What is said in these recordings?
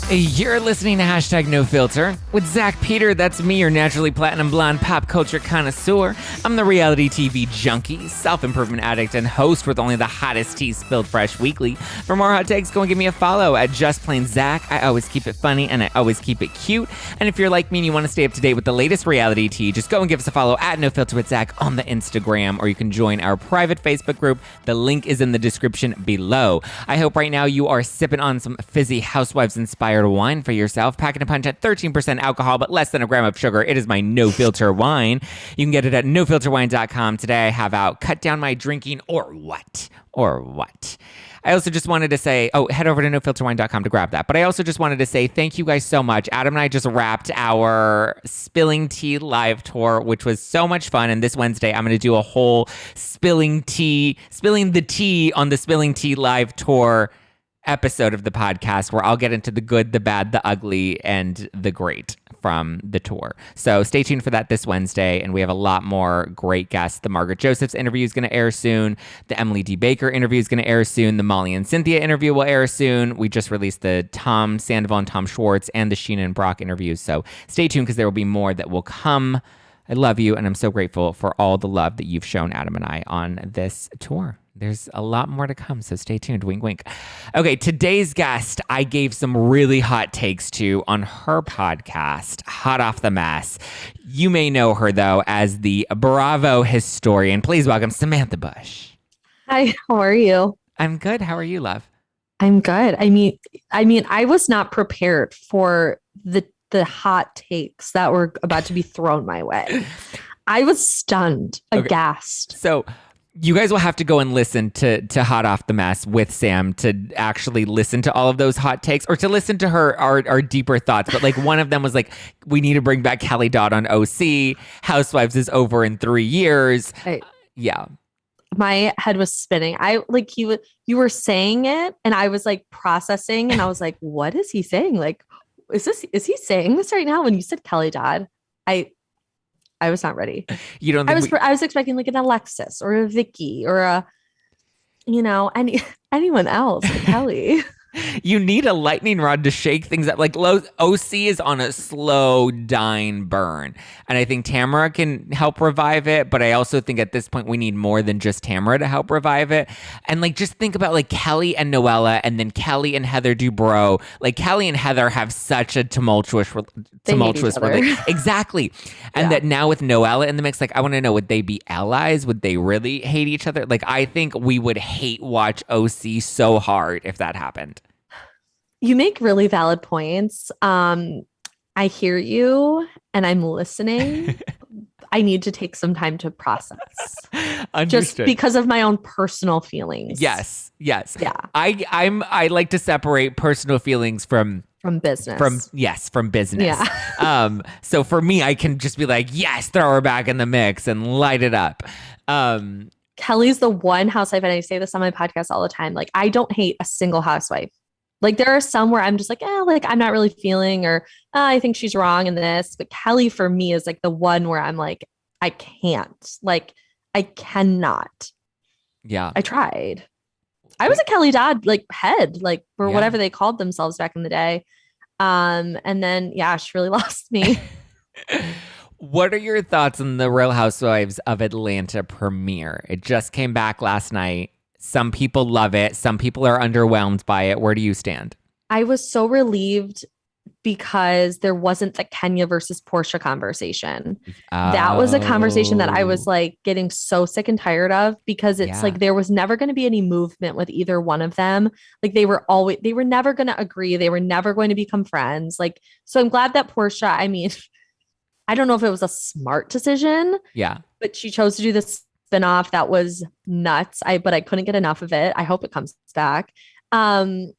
You're listening to Hashtag No Filter with Zack Peter. That's me, your naturally platinum blonde pop culture connoisseur. I'm the reality TV junkie, self-improvement addict, and host with only the hottest tea spilled fresh weekly. For more hot takes, go and give me a follow at Just Plain Zack. I always keep it funny and I always keep it cute. And if you're like me and you want to stay up to date with the latest reality tea, just go and give us a follow at No Filter with Zack on the Instagram, or you can join our private Facebook group. The link is in the description below. I hope right now you are sipping on some fizzy Housewives-inspired wine for yourself, packing a punch at 13% alcohol but less than a gram of sugar. It is my No Filter wine. You can get it at nofilterwine.com. Today I have out Cut Down My Drinking or What? I also just wanted to say, head over to nofilterwine.com to grab that. But I also just wanted to say thank you guys so much. Adam and I just wrapped our Spilling Tea live tour, which was so much fun. And this Wednesday, I'm going to do a whole spilling the tea on the Spilling Tea live tour episode of the podcast, where I'll get into the good, the bad, the ugly, and the great from the tour. So stay tuned for that this Wednesday, and we have a lot more great guests. The Margaret Josephs interview is going to air soon. The Emily D. Baker interview is going to air soon. The Molly and Cynthia interview will air soon. We just released the Tom Sandoval and Tom Schwartz and the Sheena and Brock interviews, so stay tuned because there will be more that will come. I love you, and I'm so grateful for all the love that you've shown Adam and I on this tour. There's a lot more to come, so stay tuned. Wink, wink. Okay, today's guest, I gave some really hot takes to on her podcast, Hot Off the Mess. You may know her, though, as the Bravo historian. Please welcome Samantha Bush. Hi, how are you? I'm good. How are you, love? I'm good. I mean, I was not prepared for the hot takes that were about to be thrown my way. I was stunned, aghast. So you guys will have to go and listen to Hot Off the Mess with Sam to actually listen to all of those hot takes, or to listen to our deeper thoughts. But like, one of them was like, we need to bring back Kelly Dodd on OC. Housewives is over in 3 years. Yeah. My head was spinning. You were saying it and I was like processing, and I was like, what is he saying? Like, is he saying this right now? When you said Kelly Dodd, I was not ready. You don't think I was expecting like an Alexis or a Vicky or anyone else, Kelly. You need a lightning rod to shake things up. Like, OC is on a slow dying burn. And I think Tamara can help revive it. But I also think at this point we need more than just Tamara to help revive it. And like, just think about like Kelly and Noella, and then Kelly and Heather Dubrow. Like, Kelly and Heather have such a tumultuous relationship. Exactly. And that now with Noella in the mix, like, I want to know, would they be allies? Would they really hate each other? Like, I think we would hate watch OC so hard if that happened. You make really valid points. I hear you and I'm listening. I need to take some time to process. Understood. Just because of my own personal feelings. Yes. Yeah. I like to separate personal feelings from business. From business. Yeah. So for me, I can just be like, yes, throw her back in the mix and light it up. Kelly's the one housewife, and I say this on my podcast all the time. Like, I don't hate a single housewife. Like, there are some where I'm just like, I'm not really feeling, or I think she's wrong in this. But Kelly for me is like the one where I'm like, I can't. Like, I cannot. Yeah. I tried. I was a Kelly Dodd like head, like, or whatever they called themselves back in the day. And then she really lost me. What are your thoughts on the Real Housewives of Atlanta premiere? It just came back last night. Some people love it. Some people are underwhelmed by it. Where do you stand? I was so relieved because there wasn't the Kenya versus Portia conversation. That was a conversation that I was like getting so sick and tired of, because it's like there was never going to be any movement with either one of them. Like, they were never going to agree. They were never going to become friends. Like, so I'm glad that Portia, I mean, I don't know if it was a smart decision. Yeah. But she chose to do this spinoff that was nuts. But I couldn't get enough of it. I hope it comes back. And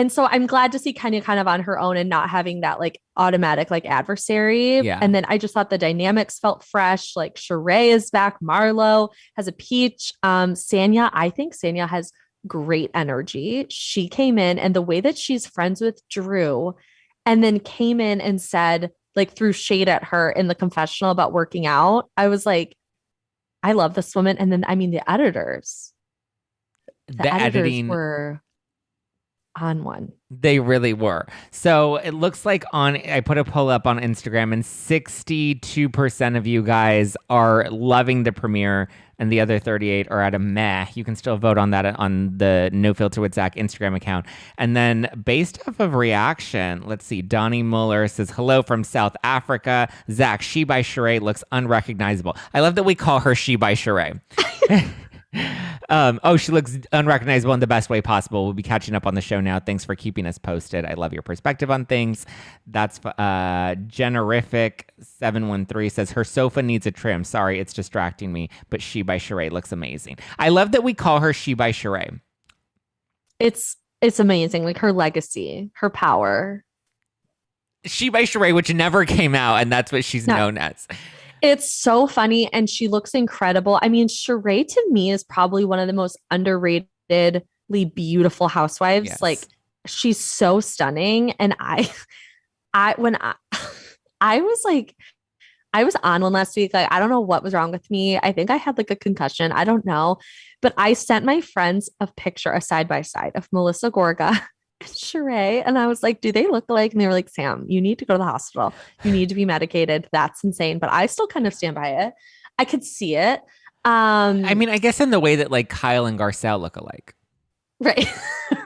so I'm glad to see Kenya kind of on her own and not having that like automatic like adversary. Yeah. And then I just thought the dynamics felt fresh. Like, Shere is back. Marlo has a peach. Sanya, I think Sanya has great energy. She came in, and the way that she's friends with Drew, and then came in and said, like, threw shade at her in the confessional about working out. I was like, I love this woman. And then, I mean, the editors editing were on one. They really were. So it looks like I put a poll up on Instagram and 62% of you guys are loving the premiere and the other 38 are at a meh. You can still vote on that on the No Filter with Zach Instagram account. And then based off of reaction, let's see. Donnie Muller says, hello from South Africa. Zach, She by Shere looks unrecognizable. I love that we call her She by Shere. She looks unrecognizable in the best way possible. We'll be catching up on the show now. Thanks for keeping us posted. I love your perspective on things. That's Generific713 says her sofa needs a trim. Sorry, it's distracting me, but She by Shere looks amazing. I love that we call her She by Shere. It's amazing. Like her legacy, her power. She by Shere, which never came out, and that's what she's known as. It's so funny and she looks incredible. I mean, Shere to me is probably one of the most underratedly beautiful housewives. Yes. Like she's so stunning. And I was like, I was on one last week. Like, I don't know what was wrong with me. I think I had like a concussion. I don't know. But I sent my friends a picture, a side by side of Melissa Gorga Shere, and I was like, do they look alike? And they were like, Sam, you need to go to the hospital. You need to be medicated. That's insane. But I still kind of stand by it. I could see it. I mean, I guess in the way that like Kyle and Garcelle look alike. Right.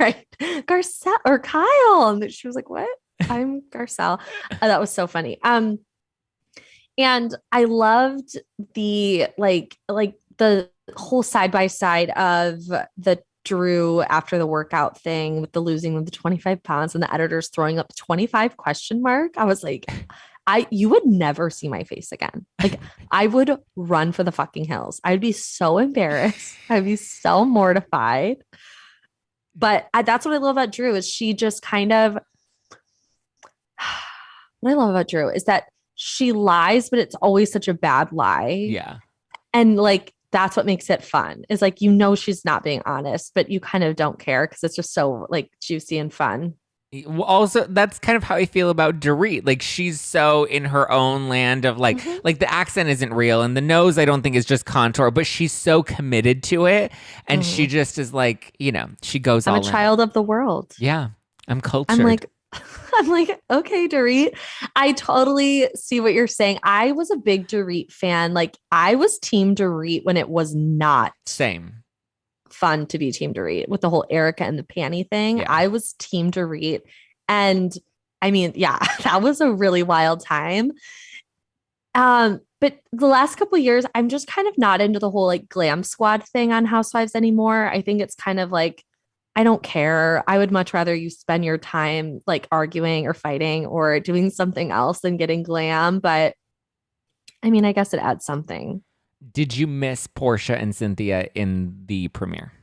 Right. Garcelle or Kyle. And she was like, what? I'm Garcelle. That was so funny. And I loved the like the whole side by side of the Drew after the workout thing with the losing of the 25 pounds and the editors throwing up 25 question mark. I was like, you would never see my face again. Like I would run for the fucking hills. I'd be so embarrassed. I'd be so mortified. But that's what I love about Drew is she just kind of, what I love about Drew is that she lies, but it's always such a bad lie. Yeah. And like, that's what makes it fun is like, she's not being honest, but you kind of don't care because it's just so like juicy and fun. Also, that's kind of how I feel about Dorit. Like she's so in her own land of like, like the accent isn't real and the nose I don't think is just contour, but she's so committed to it. And she just is like, she goes I'm all a child of the world. Yeah. I'm cultured. I'm like, okay, Dorit. I totally see what you're saying. I was a big Dorit fan. Like I was team Dorit when it was not same fun to be team Dorit with the whole Erica and the panty thing. Yeah. I was team Dorit. And I mean, yeah, that was a really wild time. But the last couple of years, I'm just kind of not into the whole like glam squad thing on Housewives anymore. I think it's kind of like, I don't care. I would much rather you spend your time like arguing or fighting or doing something else than getting glam. But I mean, I guess it adds something. Did you miss Portia and Cynthia in the premiere?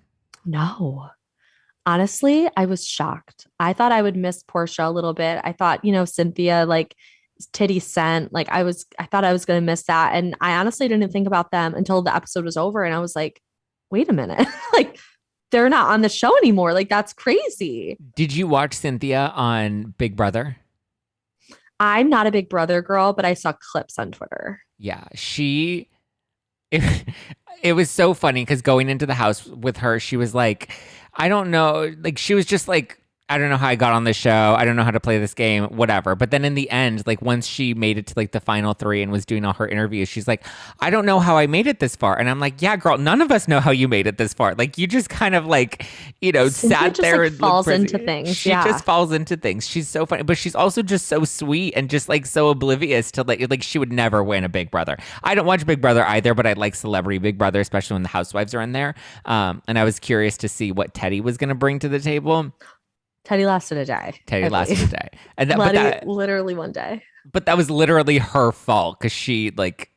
No. Honestly, I was shocked. I thought I would miss Portia a little bit. I thought, Cynthia, like titty scent, like I thought I was going to miss that. And I honestly didn't think about them until the episode was over. And I was like, wait a minute, like they're not on the show anymore. Like that's crazy. Did you watch Cynthia on Big Brother? I'm not a Big Brother girl, but I saw clips on Twitter. Yeah, it was so funny because going into the house with her, she was like, I don't know. Like she was just like, I don't know how I got on this show. I don't know how to play this game, whatever. But then in the end, like once she made it to like the final three and was doing all her interviews, she's like, I don't know how I made it this far. And I'm like, yeah, girl, none of us know how you made it this far. Like you just kind of like, sat there like and falls into things. She just falls into things. She's so funny, but she's also just so sweet and just like so oblivious to like she would never win a Big Brother. I don't watch Big Brother either, but I like Celebrity Big Brother, especially when the housewives are in there. And I was curious to see what Teddy was going to bring to the table. Teddy lasted a day. And literally one day. But that was literally her fault because she like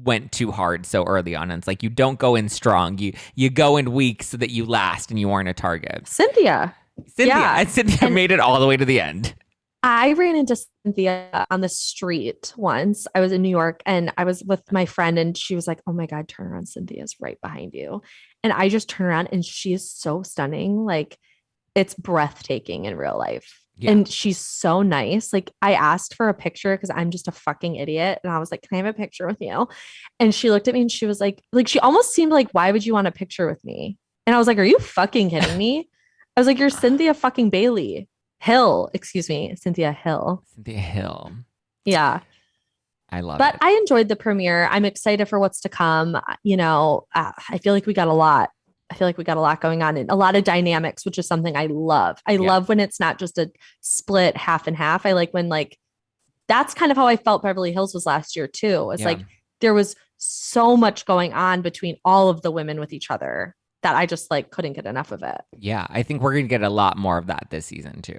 went too hard so early on. And it's like, you don't go in strong. You go in weak so that you last and you aren't a target. Cynthia. Yeah. And Cynthia made it all the way to the end. I ran into Cynthia on the street once. I was in New York and I was with my friend and she was like, oh my God, turn around. Cynthia's right behind you. And I just turned around and she is so stunning. Like, it's breathtaking in real life. Yeah. And she's so nice. Like I asked for a picture because I'm just a fucking idiot. And I was like, can I have a picture with you? And she looked at me and she was like she almost seemed like, why would you want a picture with me? And I was like, are you fucking kidding me? I was like, you're Cynthia fucking Bailey. Hill, excuse me, Cynthia Hill. Cynthia Hill. Yeah. I love But it. I enjoyed the premiere. I'm excited for what's to come. I feel like we got a lot. I feel like we got a lot going on and a lot of dynamics, which is something I love. I love when it's not just a split half and half. I like when like that's kind of how I felt Beverly Hills was last year too. It's like there was so much going on between all of the women with each other that I just like couldn't get enough of it. Yeah, I think we're going to get a lot more of that this season too.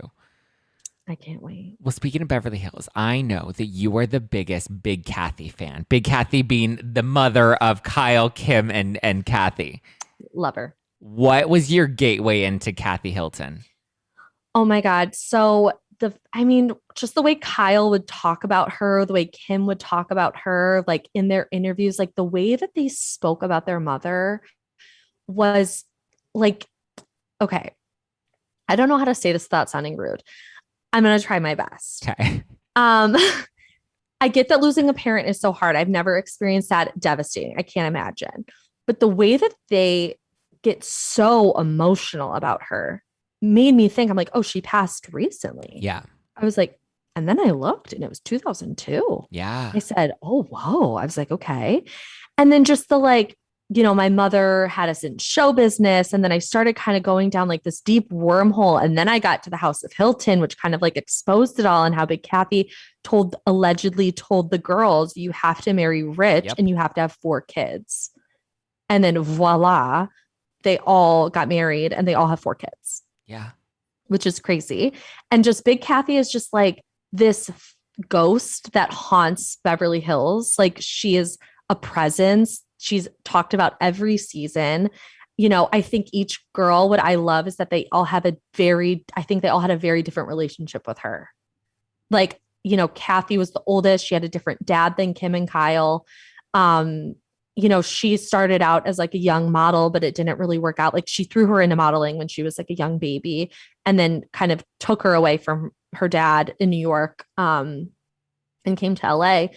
I can't wait. Well, speaking of Beverly Hills, I know that you are the biggest Big Kathy fan. Big Kathy being the mother of Kyle, Kim, and Kathy. Love her. What was your gateway into Kathy Hilton? Oh my God. So just the way Kyle would talk about her, the way Kim would talk about her, like in their interviews, like the way that they spoke about their mother was like, okay, I don't know how to say this without sounding rude. I'm going to try my best. Okay. I get that losing a parent is so hard. I've never experienced that. Devastating. I can't imagine. But the way that they get so emotional about her made me think, I'm like, oh, she passed recently. Yeah. I was like, and then I looked and it was 2002. Yeah. I said, oh, whoa. I was like, okay. And then just the like, my mother had us in show business. And then I started kind of going down like this deep wormhole. And then I got to the House of Hilton, which kind of like exposed it all and how Big Kathy allegedly told the girls, you have to marry rich and you have to have 4 kids. And then voila, they all got married and they all have 4 kids. Yeah. Which is crazy. And just Big Kathy is just like this ghost that haunts Beverly Hills. Like she is a presence. She's talked about every season. I think each girl, what I love is that they all had a very different relationship with her. Like, Kathy was the oldest. She had a different dad than Kim and Kyle. She started out as like a young model, but it didn't really work out. Like she threw her into modeling when she was like a young baby and then kind of took her away from her dad in New York and came to LA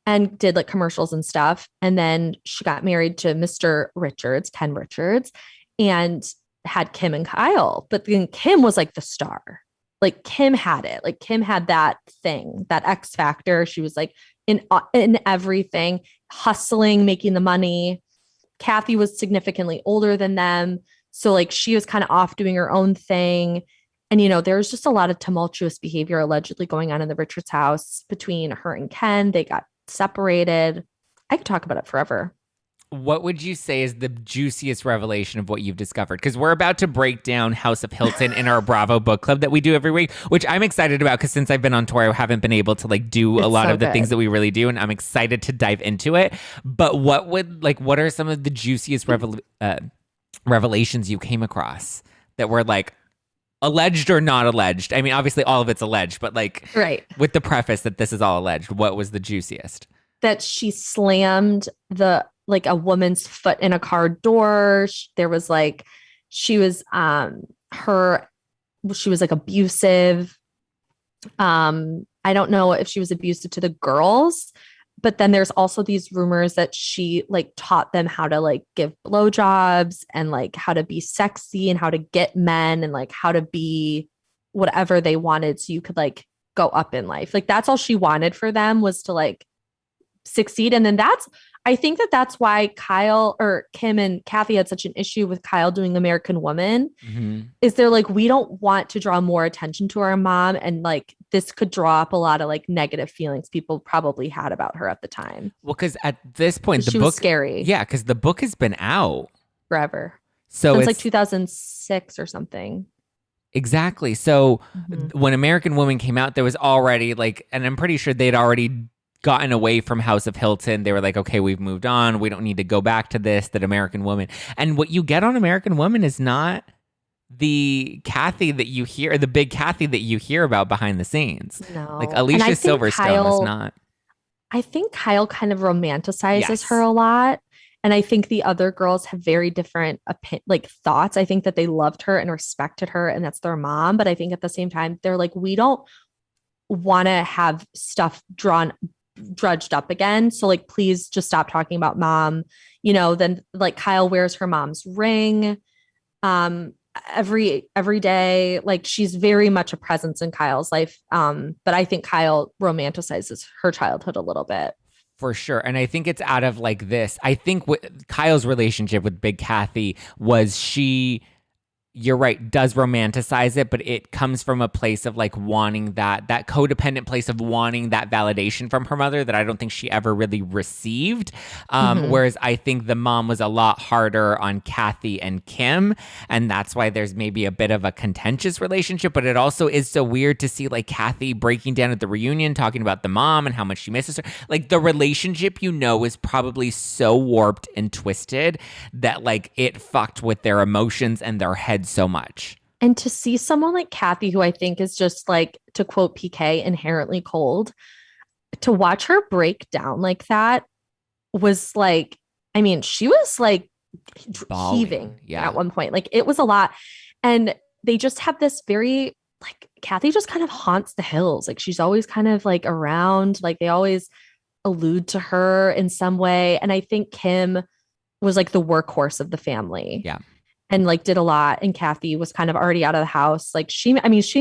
and did like commercials and stuff. And then she got married to Mr. Richards, Ken Richards, and had Kim and Kyle. But then Kim was like the star. Like Kim had it. Like Kim had that thing, that X factor. She was like in everything, hustling, making the money. Kathy was significantly older than them. So like she was kind of off doing her own thing. And, there was just a lot of tumultuous behavior allegedly going on in the Richards house between her and Ken. They got separated. I could talk about it forever. What would you say is the juiciest revelation of what you've discovered? Because we're about to break down House of Hilton in our Bravo book club that we do every week, which I'm excited about because since I've been on tour, I haven't been able to like do a lot of the things that we really do, and I'm excited to dive into it. But what are some of the juiciest revelations you came across that were like alleged or not alleged? I mean, obviously all of it's alleged, but like with the preface that this is all alleged, what was the juiciest? That she slammed a woman's foot in a car door. There was like, she was like abusive. I don't know if she was abusive to the girls, but then there's also these rumors that she like taught them how to like give blowjobs and like how to be sexy and how to get men and like how to be whatever they wanted. So you could like go up in life. Like that's all she wanted for them was to like succeed. And then I think that's why Kyle or Kim and Kathy had such an issue with Kyle doing American Woman is they're like, we don't want to draw more attention to our mom. And like, this could draw up a lot of like negative feelings people probably had about her at the time. Well, because at this point, the book was scary. Yeah. Because the book has been out forever. So since like 2006 or something. Exactly. So when American Woman came out, there was already like, and I'm pretty sure they'd already gotten away from House of Hilton. They were like, okay, we've moved on. We don't need to go back to this, that American Woman. And what you get on American Woman is not the Kathy that you hear, the big Kathy that you hear about behind the scenes. No. Like Alicia Silverstone is not. I think Kyle kind of romanticizes her a lot. And I think the other girls have very different thoughts. I think that they loved her and respected her and that's their mom. But I think at the same time, they're like, we don't want to have stuff drudged up again. So like, please just stop talking about mom. Then like Kyle wears her mom's ring. every day. Like she's very much a presence in Kyle's life. But I think Kyle romanticizes her childhood a little bit. For sure. And I think it's out of like this. I think Kyle's relationship with Big Kathy was you're right, does romanticize it, but it comes from a place of like wanting that codependent place of wanting that validation from her mother that I don't think she ever really received. Whereas I think the mom was a lot harder on Kathy and Kim. And that's why there's maybe a bit of a contentious relationship. But it also is so weird to see like Kathy breaking down at the reunion, talking about the mom and how much she misses her. Like the relationship, is probably so warped and twisted that like it fucked with their emotions and their heads so much. And to see someone like Kathy, who I think is just like, to quote PK, inherently cold, to watch her break down like that was like, I mean, she was like heaving at one point. Like it was a lot. And they just have this very, like, Kathy just kind of haunts the hills. Like she's always kind of like around, like they always allude to her in some way. And I think Kim was like the workhorse of the family. Yeah. And like did a lot. And Kathy was kind of already out of the house. Like she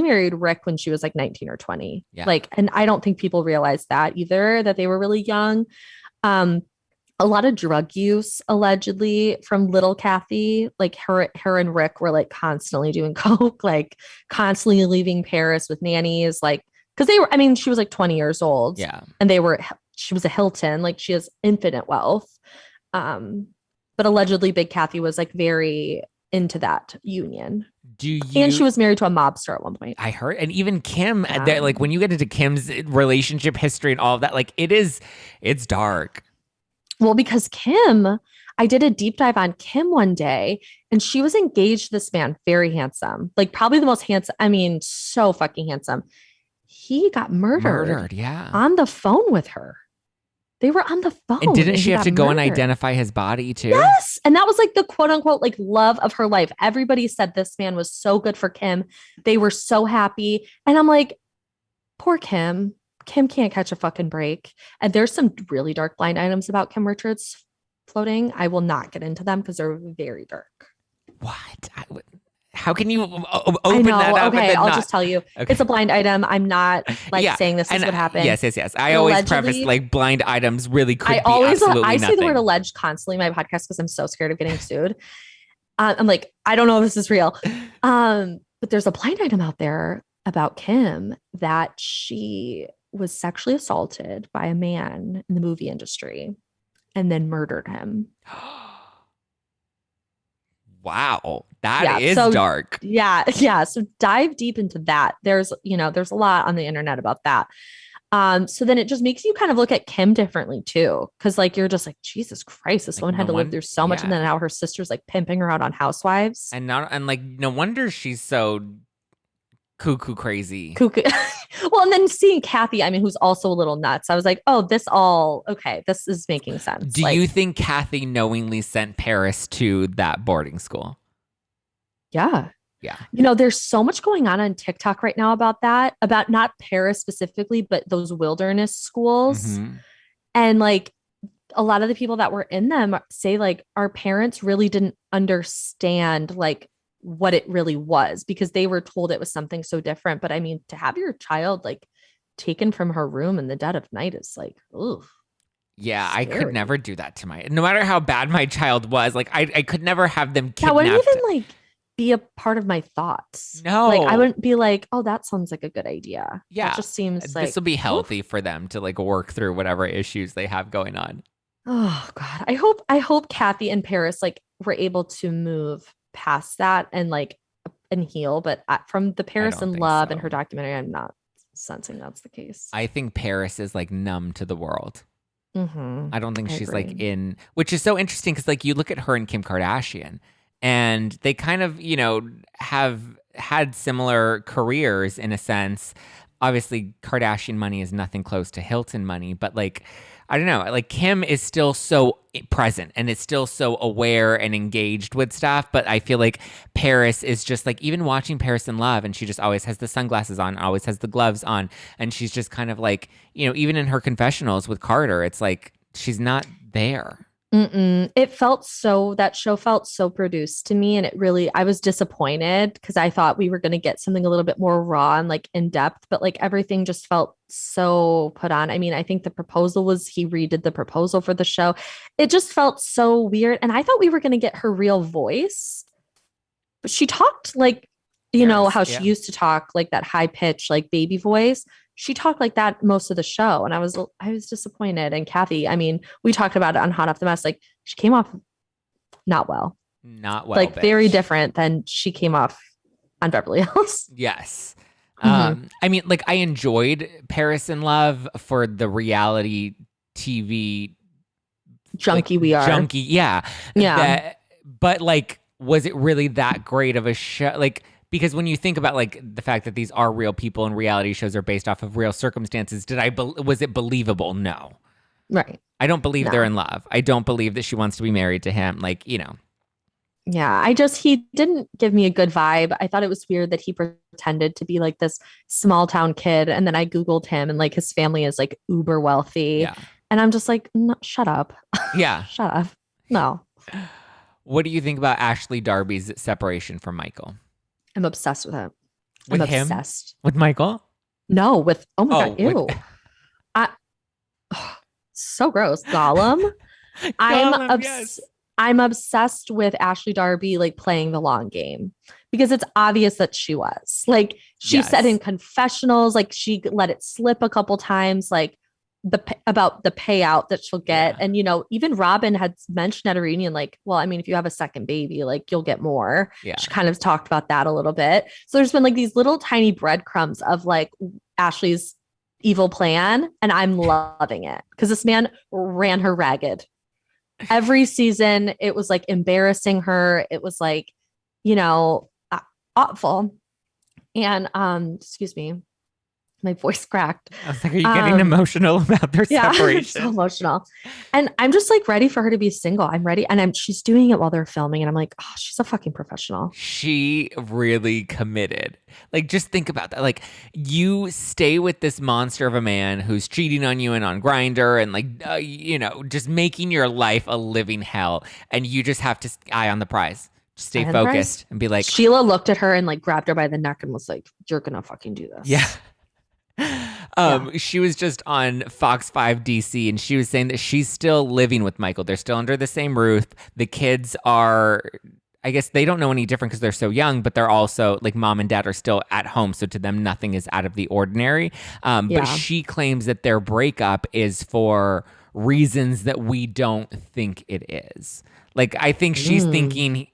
married Rick when she was like 19 or 20. Yeah. Like, and I don't think people realized that either, that they were really young. A lot of drug use allegedly from little Kathy. Like her and Rick were like constantly doing coke, like constantly leaving Paris with nannies, like, because they were, she was like 20 years old. Yeah. And she was a Hilton, like she has infinite wealth. But allegedly Big Kathy was like very into that union. And she was married to a mobster at one point. I heard. And even Kim, like when you get into Kim's relationship history and all of that, like it's dark. Well, because Kim, I did a deep dive on Kim one day, and she was engaged to this man, very handsome, like probably the most handsome. So fucking handsome. He got murdered on the phone with her. They were on the phone. And didn't she have to go and identify his body too? Yes. And that was like the quote unquote like love of her life. Everybody said this man was so good for Kim. They were so happy. And I'm like, poor Kim. Kim can't catch a fucking break. And there's some really dark blind items about Kim Richards floating. I will not get into them because they're very dark. What? How can you open that up? Okay, I'll just tell you. Okay. It's a blind item. I'm not saying this is what happened. Yes. I always preface like blind items really could be absolutely I nothing. say the word alleged constantly in my podcast because I'm so scared of getting sued. I'm like, I don't know if this is real. But there's a blind item out there about Kim that she was sexually assaulted by a man in the movie industry and then murdered him. Wow, that is dark. Yeah. So dive deep into that. There's a lot on the internet about that. So then it just makes you kind of look at Kim differently too. Cause like, you're just like, Jesus Christ, this woman had to live through so much. And then now her sister's like pimping her out on Housewives. And no wonder she's so cuckoo crazy. Well, and then seeing Kathy, who's also a little nuts. I was like, oh, this is making sense. Do you think Kathy knowingly sent Paris to that boarding school? Yeah. Yeah. There's so much going on TikTok right now about that, about not Paris specifically, but those wilderness schools. Mm-hmm. And like a lot of the people that were in them say like our parents really didn't understand like what it really was because they were told it was something so different. But to have your child like taken from her room in the dead of night is like, ooh. Yeah, scary. I could never do that to no matter how bad my child was. Like I could never have them kidnapped. That wouldn't even like be a part of my thoughts. No. Like I wouldn't be like, oh, that sounds like a good idea. Yeah. It just seems like this will be healthy for them to like work through whatever issues they have going on. Oh God. I hope Kathy and Paris like were able to move past that and heal. But from the Paris in Love and her documentary, I'm not sensing that's the case. I think Paris is like numb to the world. Mm-hmm. I don't think she's like in, which is so interesting because like you look at her and Kim Kardashian and they kind of, have had similar careers in a sense. Obviously, Kardashian money is nothing close to Hilton money, but like, I don't know, like Kim is still so present and is still so aware and engaged with stuff. But I feel like Paris is just like, even watching Paris in Love, and she just always has the sunglasses on, always has the gloves on. And she's just kind of like, even in her confessionals with Carter, it's like, she's not there. That show felt so produced to me. And I was disappointed because I thought we were going to get something a little bit more raw and like in depth, but like everything just felt so put on. I mean, I think he redid the proposal for the show. It just felt so weird. And I thought we were going to get her real voice, but she talked like, how she used to talk, like that high pitch, like baby voice. She talked like that most of the show, and I was disappointed. And Kathy, I mean, we talked about it on Hot Off the Mess. Like she came off not well, like bitch. Very different than she came off on Beverly Hills. Yes. I mean, like I enjoyed Paris in Love for the reality TV junkie we are. Junkie, yeah. But like, was it really that great of a show? Like, because when you think about like the fact that these are real people and reality shows are based off of real circumstances, was it believable? No. Right. I don't believe they're in love. I don't believe that she wants to be married to him. Like, Yeah, he didn't give me a good vibe. I thought it was weird that he pretended to be like this small town kid. And then I Googled him and like his family is like uber wealthy. Yeah. And I'm just like, no, shut up. Yeah. Shut up. No. What do you think about Ashley Darby's separation from Michael? I'm obsessed with it. With I'm him? Obsessed. With Michael? No, oh my God, ew. So gross. Gollum. Yes. I'm obsessed with Ashley Darby like playing the long game because it's obvious that she was. Like she said in confessionals, like she let it slip a couple times, like about the payout that she'll get. Yeah. And even Robin had mentioned at a reunion, like, well, I mean, if you have a second baby, like you'll get more. Yeah. She kind of talked about that a little bit. So there's been like these little tiny breadcrumbs of like Ashley's evil plan, and I'm loving it because this man ran her ragged. Every season, it was like embarrassing her. It was like, awful. And excuse me, my voice cracked. I was like, are you getting emotional about their separation? So emotional. And I'm just like ready for her to be single. I'm ready. And she's doing it while they're filming. And I'm like, oh, she's a fucking professional. She really committed. Like, just think about that. Like, you stay with this monster of a man who's cheating on you and on Grindr and like, just making your life a living hell. And you just have to eye on the prize. Stay focused and be like. Sheila looked at her and like grabbed her by the neck and was like, you're going to fucking do this. Yeah. She was just on Fox 5 DC and she was saying that she's still living with Michael. They're still under the same roof. The kids are, I guess they don't know any different because they're so young, but they're also like mom and dad are still at home. So to them, nothing is out of the ordinary. But she claims that their breakup is for reasons that we don't think it is. Like, I think she's thinking...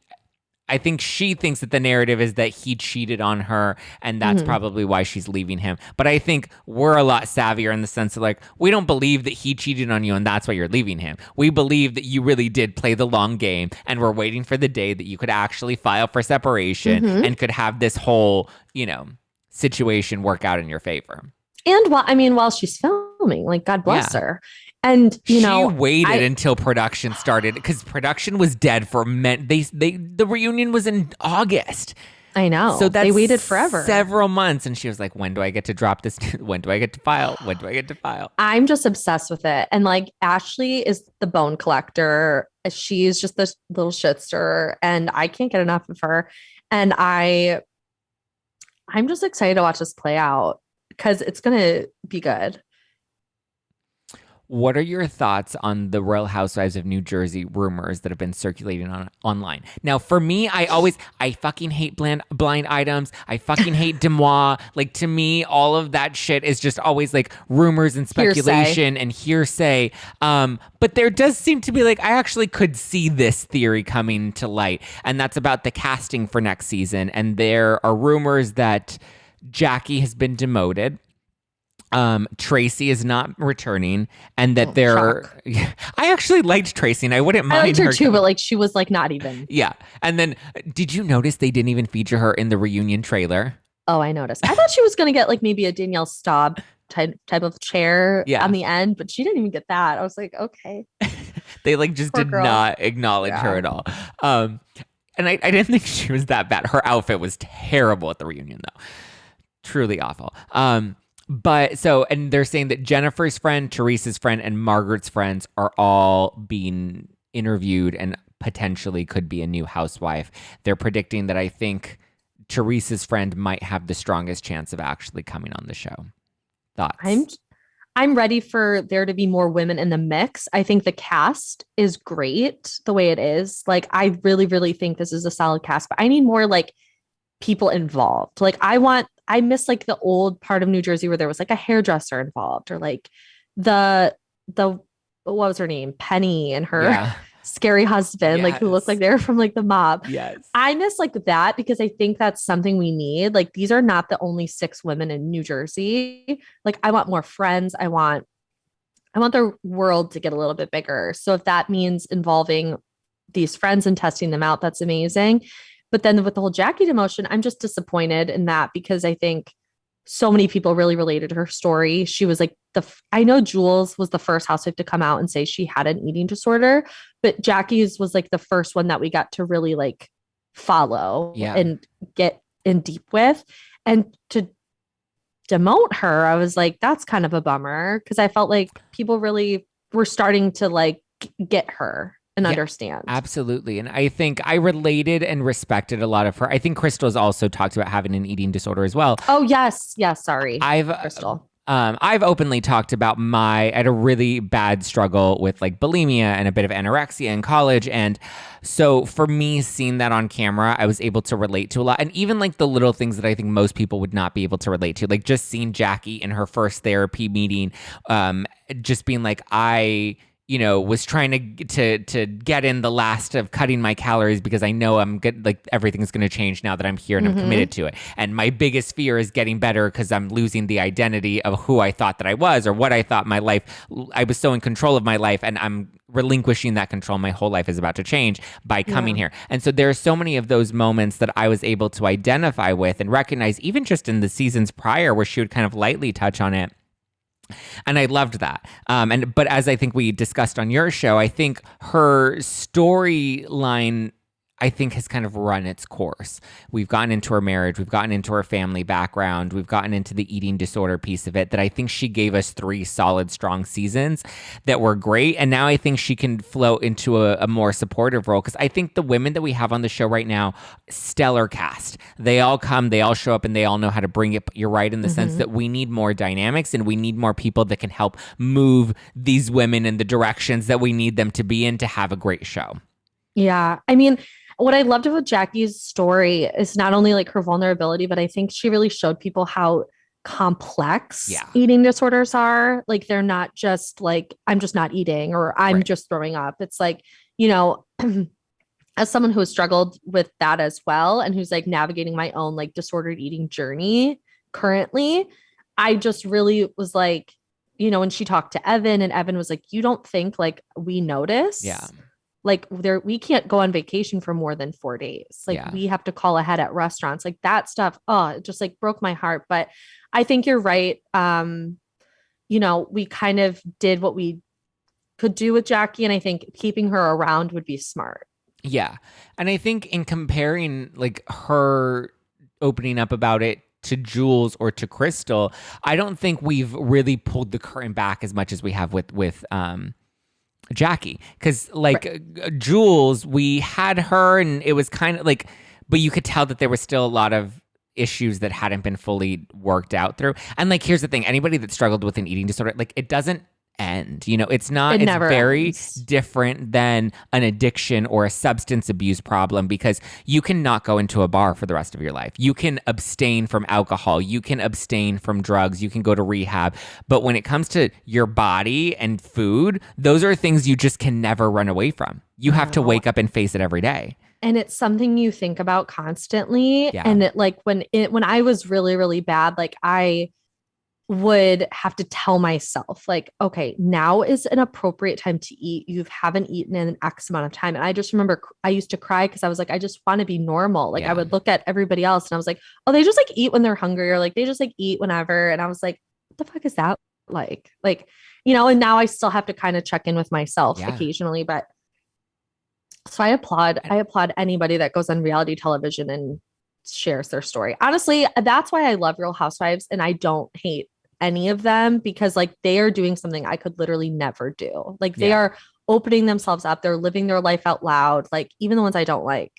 I think she thinks that the narrative is that he cheated on her and that's probably why she's leaving him. But I think we're a lot savvier in the sense of like, we don't believe that he cheated on you and that's why you're leaving him. We believe that you really did play the long game and we're waiting for the day that you could actually file for separation and could have this whole, situation work out in your favor. And while she's filming, like God bless her. And she waited until production started because production was dead for the reunion was in August. I know. So they waited forever. Several months. And she was like, when do I get to drop this? When do I get to file? When do I get to file? I'm just obsessed with it. And like Ashley is the bone collector. She's just this little shitster and I can't get enough of her. And I'm just excited to watch this play out because it's going to be good. What are your thoughts on the Real Housewives of New Jersey rumors that have been circulating online? Now, for me, I fucking hate blind items. I fucking hate Demois. Like, to me, all of that shit is just always like rumors and speculation and hearsay. But there does seem to be like, I actually could see this theory coming to light. And that's about the casting for next season. And there are rumors that Jackie has been demoted. Tracy is not returning and that I actually liked Tracy and I wouldn't mind. I liked her too, but like she was like not even. Yeah. And then did you notice they didn't even feature her in the reunion trailer? Oh, I noticed. I thought she was going to get like maybe a Danielle Staub type of chair on the end, but she didn't even get that. I was like, okay. They like just did not acknowledge her at all. And I didn't think she was that bad. Her outfit was terrible at the reunion though. Truly awful. And they're saying that Jennifer's friend, Teresa's friend, and Margaret's friends are all being interviewed and potentially could be a new housewife. They're predicting that I think Teresa's friend might have the strongest chance of actually coming on the show. Thoughts? I'm ready for there to be more women in the mix. I think the cast is great the way it is. Like, I really, really think this is a solid cast, but I need more like people involved. Like, I miss like the old part of New Jersey where there was like a hairdresser involved, or like the what was her name? Penny and her scary husband, like who looked like they were from like the mob. Yes. I miss like that because I think that's something we need. Like, these are not the only 6 women in New Jersey. Like, I want more friends. I want the world to get a little bit bigger. So if that means involving these friends and testing them out, that's amazing. But then with the whole Jackie demotion, I'm just disappointed in that because I think so many people really related to her story. She was like I know Jules was the first housewife to come out and say she had an eating disorder, but Jackie's was like the first one that we got to really like follow and get in deep with. And to demote her, I was like, that's kind of a bummer because I felt like people really were starting to like get her and understand. Absolutely. And I think I related and respected a lot of her. I think Crystal's also talked about having an eating disorder as well. Oh, yes. Yes. Sorry. Crystal. I've openly talked about I had a really bad struggle with like bulimia and a bit of anorexia in college. And so for me, seeing that on camera, I was able to relate to a lot. And even like the little things that I think most people would not be able to relate to, like just seeing Jackie in her first therapy meeting, just being like, was trying to get in the last of cutting my calories because I know I'm good. Like everything's going to change now that I'm here and I'm committed to it. And my biggest fear is getting better because I'm losing the identity of who I thought that I was or what I thought my life. I was so in control of my life and I'm relinquishing that control. My whole life is about to change by coming here. And so there are so many of those moments that I was able to identify with and recognize even just in the seasons prior where she would kind of lightly touch on it. And I loved that. But as I think we discussed on your show, I think her storyline, I think, has kind of run its course. We've gotten into her marriage. We've gotten into her family background. We've gotten into the eating disorder piece of it that I think she gave us 3 solid, strong seasons that were great. And now I think she can float into a more supportive role because I think the women that we have on the show right now, stellar cast. They all come, they all show up, and they all know how to bring it. But you're right in the sense that we need more dynamics and we need more people that can help move these women in the directions that we need them to be in to have a great show. Yeah. I mean, what I loved about Jackie's story is not only like her vulnerability, but I think she really showed people how complex eating disorders are. Like, they're not just like, I'm just not eating or I'm just throwing up. It's like, as someone who has struggled with that as well, and who's like navigating my own like disordered eating journey currently, I just really was like, when she talked to Evan and Evan was like, you don't think like we notice? Yeah. Like we can't go on vacation for more than 4 days. Like we have to call ahead at restaurants, like that stuff. Oh, it just like broke my heart. But I think you're right. We kind of did what we could do with Jackie. And I think keeping her around would be smart. Yeah. And I think in comparing like her opening up about it to Jules or to Crystal, I don't think we've really pulled the curtain back as much as we have with Jackie, because Jules, we had her and it was kind of like, but you could tell that there was still a lot of issues that hadn't been fully worked out through. And like, here's the thing, anybody that struggled with an eating disorder, like it doesn't end, it's very ends. Different than an addiction or a substance abuse problem, because you cannot go into a bar for the rest of your life. You can abstain from alcohol, you can abstain from drugs, you can go to rehab, but when it comes to your body and food, those are things you just can never run away from. You have to wake up and face it every day. And it's something you think about constantly. And it like when I was really, really bad, like I would have to tell myself like, okay, now is an appropriate time to eat. You haven't eaten in an X amount of time. And I just remember I used to cry because I was like, I just want to be normal. Like I would look at everybody else and I was like, oh, they just like eat when they're hungry, or like they just like eat whenever. And I was like, what the fuck is that like? And now I still have to kind of check in with myself occasionally. But so I applaud anybody that goes on reality television and shares their story. Honestly, that's why I love Real Housewives and I don't hate any of them, because like they are doing something I could literally never do. Like they are opening themselves up. They're living their life out loud. Like even the ones I don't like.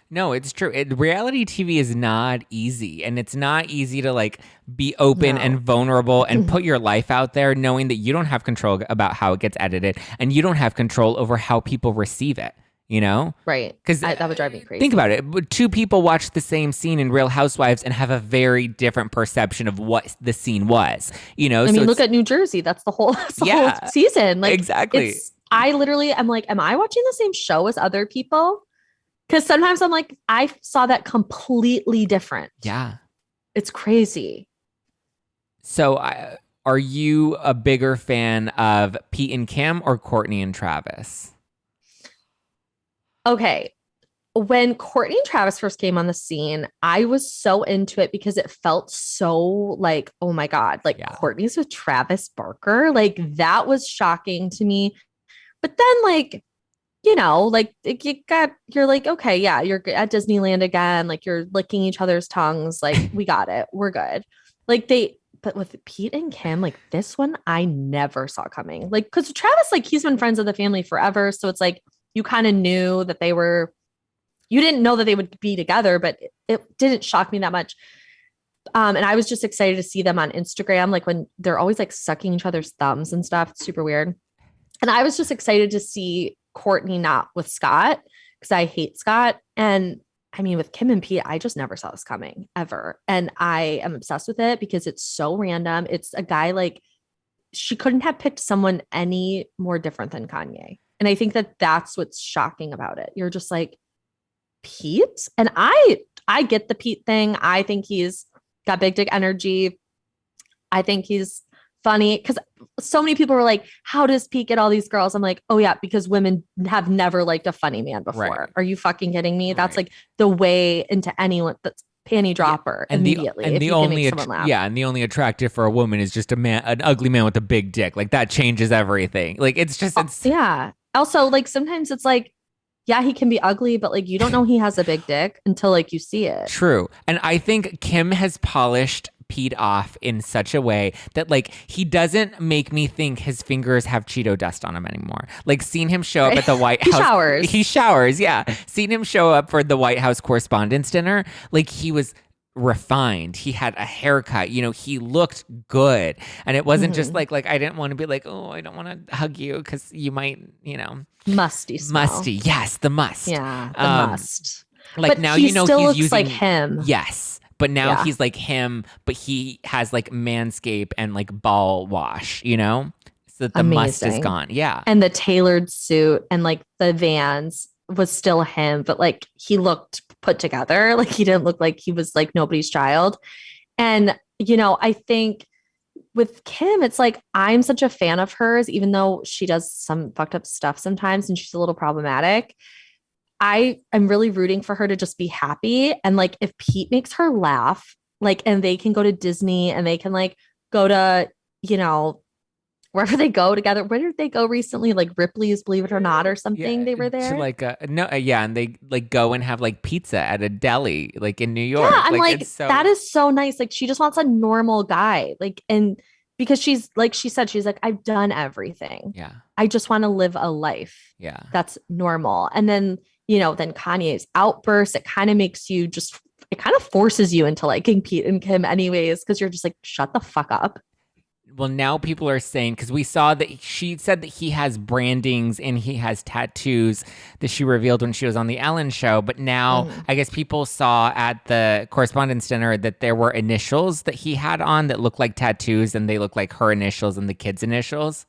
No, it's true. Reality TV is not easy, and it's not easy to like be open and vulnerable and put your life out there, knowing that you don't have control about how it gets edited, and you don't have control over how people receive it. You know, right? Because that would drive me crazy. Think about it. Two people watch the same scene in Real Housewives and have a very different perception of what the scene was. You know, I mean, look at New Jersey. That's the whole whole season. Like exactly. I literally, I'm like, am I watching the same show as other people? Because sometimes I'm like, I saw that completely different. Yeah. It's crazy. So are you a bigger fan of Pete and Kim or Courtney and Travis? Okay. When Courtney and Travis first came on the scene, I was so into it because it felt so like, oh my God, like Courtney's with Travis Barker. Like that was shocking to me. But then like, you know, like you're like, okay, yeah, you're at Disneyland again. Like you're licking each other's tongues. Like we got it. We're good. Like but with Pete and Kim, like this one, I never saw coming. Like, cause Travis, like he's been friends of the family forever. So it's like, you kind of knew that you didn't know that they would be together, but it didn't shock me that much. And I was just excited to see them on Instagram. Like when they're always like sucking each other's thumbs and stuff. It's super weird. And I was just excited to see Courtney not with Scott because I hate Scott. And I mean, with Kim and Pete, I just never saw this coming ever. And I am obsessed with it because it's so random. It's a guy like she couldn't have picked someone any more different than Kanye. And I think that that's what's shocking about it. You're just like, Pete? And I get the Pete thing. I think he's got big dick energy. I think he's funny because so many people were like, how does Pete get all these girls? I'm like, oh yeah, because women have never liked a funny man before. Right. Are you fucking kidding me? Right. That's like the way into anyone that's panty dropper immediately. And the only attractive for a woman is just an ugly man with a big dick. Like that changes everything. Like it's yeah. Also, like sometimes it's like, yeah, he can be ugly, but like you don't know he has a big dick until like you see it. True. And I think Kim has polished Pete off in such a way that like he doesn't make me think his fingers have Cheeto dust on him anymore. Like seeing him show up at the White House. He showers, yeah. Seeing him show up for the White House Correspondents' Dinner, like he was refined. He had a haircut. You know, he looked good. And it wasn't just like I didn't want to be like, oh, I don't want to hug you because you might, you know. Musty smell. Musty. Yes, the must. Yeah, the must. Like but now you know still he's looks using like him. Yes. But now he's like him, but he has like Manscaped and like ball wash, you know? So that the must is gone. Yeah. And the tailored suit and like the Vans was still him, but like he looked put together. Like he didn't look like he was like nobody's child. And, you know, I think with Kim, it's like I'm such a fan of hers, even though she does some fucked up stuff sometimes and she's a little problematic. I am really rooting for her to just be happy. And like, if Pete makes her laugh, like, and they can go to Disney and they can like go to, you know, wherever they go together. Where did they go recently? Like Ripley's Believe It or Not or something. They were there. Like, and they like go and have like pizza at a deli, like in New York. Yeah, I'm like that is so nice. Like she just wants a normal guy. Like, and because she's like, she said, she's like, I've done everything. Yeah. I just want to live a life. Yeah. That's normal. And then, you know, then Kanye's outburst, it kind of makes you just, it kind of forces you into liking Pete and Kim anyways, because you're just like, shut the fuck up. Well, now people are saying, because we saw that she said that he has brandings and he has tattoos that she revealed when she was on the Ellen show. But now I guess people saw at the Correspondents' Dinner that there were initials that he had on that looked like tattoos, and they look like her initials and the kids' initials.